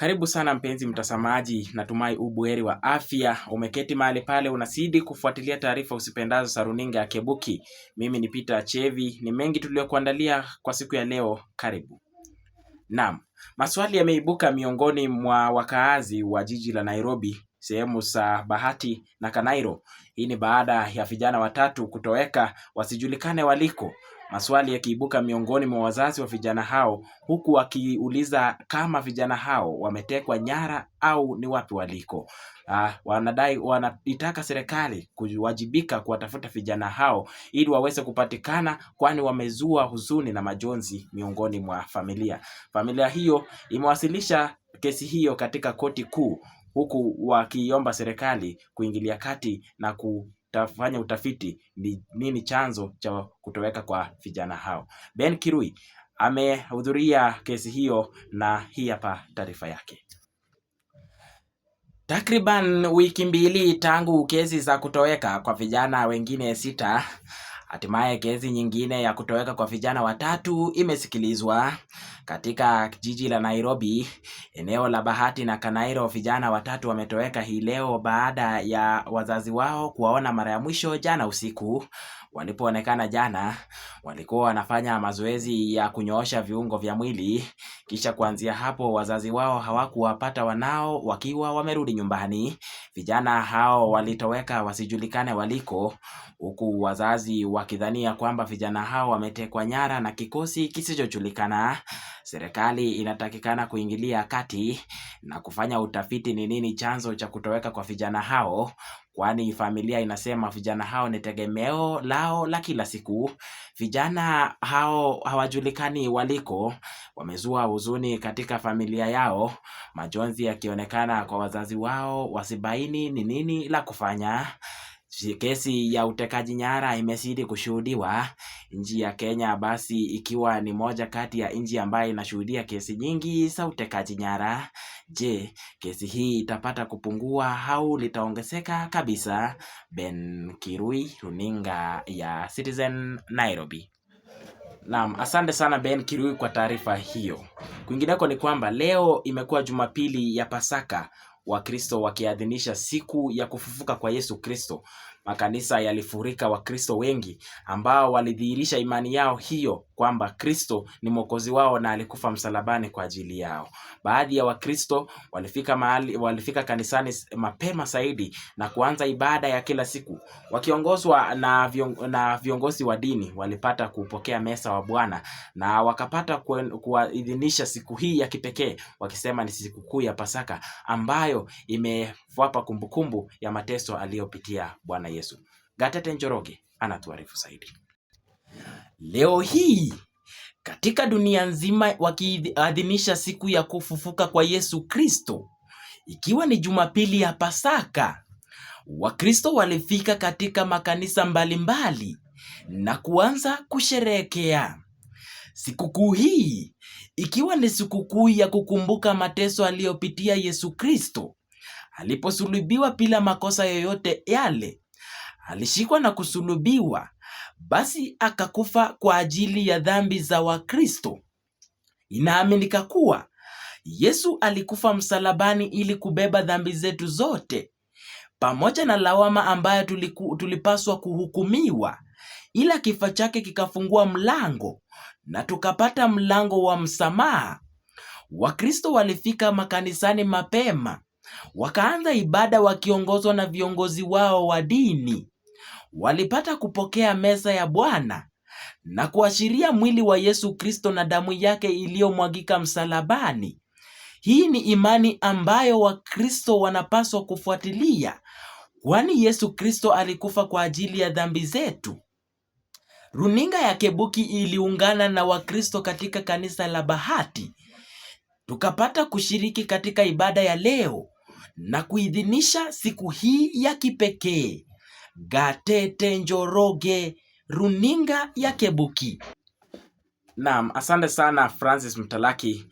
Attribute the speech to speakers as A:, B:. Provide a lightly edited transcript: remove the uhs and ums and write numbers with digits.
A: Karibu sana mpenzi mtazamaji, natumai ubuheri wa afya. Umeketi mahali pale unazidi kufuatilia taarifa usipendazo za runinga ya Kebuki. Mimi ni Peter Achevi, ni mengi tuliokuandalia kwa siku ya leo. Karibu. Naam, maswali yameibuka miongoni mwa wakaazi wa jiji la Nairobi, sehemu za Bahati na Kanairo. Hii ni baada ya vijana watatu kutoweka wasijulikane waliko. Maswali yakiibuka miongoni mwa wazazi wa vijana hao, huku wakiuliza kama vijana hao wametekwa nyara au ni wapi waliko. Wanaitaka serikali kuwajibika kuwatafuta vijana hao ili waweze kupatikana, kwani wamezua huzuni na majonzi miongoni mwa familia. Familia hiyo imewasilisha kesi hiyo katika koti kuu, huku wakiomba serikali kuingilia kati na kufanya utafiti ni nini chanzo cha kutoweka kwa vijana hao. Ben Kirui amehudhuria kesi hiyo na hii hapa taarifa yake. Takriban wiki mbili tangu kesi za kutoweka kwa vijana wengine 6, hatimaye kesi nyingine ya kutoweka kwa vijana watatu imesikilizwa katika jiji la Nairobi, eneo la Bahati na Kanairo. Vijana watatu wametoweka hii leo baada ya wazazi wao kuwaona mara ya mwisho jana usiku. Walipoonekana jana, walikuwa wanafanya mazoezi ya kunyoosha viungo vya mwili. Kisha kuanzia hapo wazazi wao hawakuwapata wanao wakiwa wamerudi nyumbani. Vijana hao walitoweka wasijulikane waliko, huku wazazi wakidhania kwamba vijana hao wametekwa nyara na kikosi kisichojulikana. Serikali inatakikana kuingilia kati na kufanya utafiti ni nini chanzo cha kutoweka kwa vijana hao, kwani familia inasema vijana hao ni tegemeo lao la kila siku. Vijana hao hawajulikani waliko, wamezua huzuni katika familia yao, majonzi yakionekana kwa wazazi wao wasibaini ni nini la kufanya. Kesi ya utekaji nyara imezidi kushuhudiwa, nchi ya Kenya basi ikiwa ni moja kati ya nchi ambayo inashuhudia kesi nyingi za utekaji nyara. Je, kesi hii itapata kupungua au litaongezeka kabisa? Ben Kirui, runinga ya Citizen, Nairobi. Naam, asante sana Ben Kirui kwa taarifa hiyo. Kwingineko ni kwamba leo imekuwa Jumapili ya Pasaka, Wakristo wakiadhimisha siku ya kufufuka kwa Yesu Kristo. Makanisa yalifurika Wakristo wengi ambao walidhihirisha imani yao hiyo kwamba Kristo ni mwokozi wao na alikufa msalabani kwa ajili yao. Baadhi ya Wakristo walifika kanisani mapema zaidi na kuanza ibada ya kila siku. Wakiongozwa na viongozi wa dini, walipata kupokea meza wa Bwana na wakapata kuadhimisha siku hii ya kipekee, wakisema ni sikukuu ya Pasaka ambayo imewapa kumbukumbu ya mateso aliyopitia Bwana Yesu. Gatete Njoroge anatuarifu zaidi. Leo hii katika dunia nzima wakiadhimisha siku ya kufufuka kwa Yesu Kristo, ikiwa ni Jumapili ya Pasaka, Wakristo walifika katika makanisa mbalimbali na kuanza kusherehekea sikukuu hii, ikiwa ni sikukuu ya kukumbuka mateso aliyopitia Yesu Kristo aliposulubiwa bila makosa yoyote yale. Alishikwa na kusulubiwa, basi akakufa kwa ajili ya dhambi za Wakristo. Inaaminika kuwa Yesu alikufa msalabani ili kubeba dhambi zetu zote, pamoja na lawama ambayo tulipaswa kuhukumiwa, ila kifo chake kikafungua mlango na tukapata mlango wa msamaha. Wakristo walifika makanisani mapema, wakaanza ibada wakiongozwa na viongozi wao wa dini. Walipata kupokea meza ya Bwana na kuashiria mwili wa Yesu Kristo na damu yake iliyomwagika msalabani. Hii ni imani ambayo Wakristo wanapaswa kufuatilia, kwani Yesu Kristo alikufa kwa ajili ya dhambi zetu. Runinga ya Kebuki iliungana na Wakristo katika kanisa la Bahati, tukapata kushiriki katika ibada ya leo na kuidhinisha siku hii ya kipekee. Gatete Njoroge, runinga ya Kebuki. Naam, asante sana Francis Mtalaki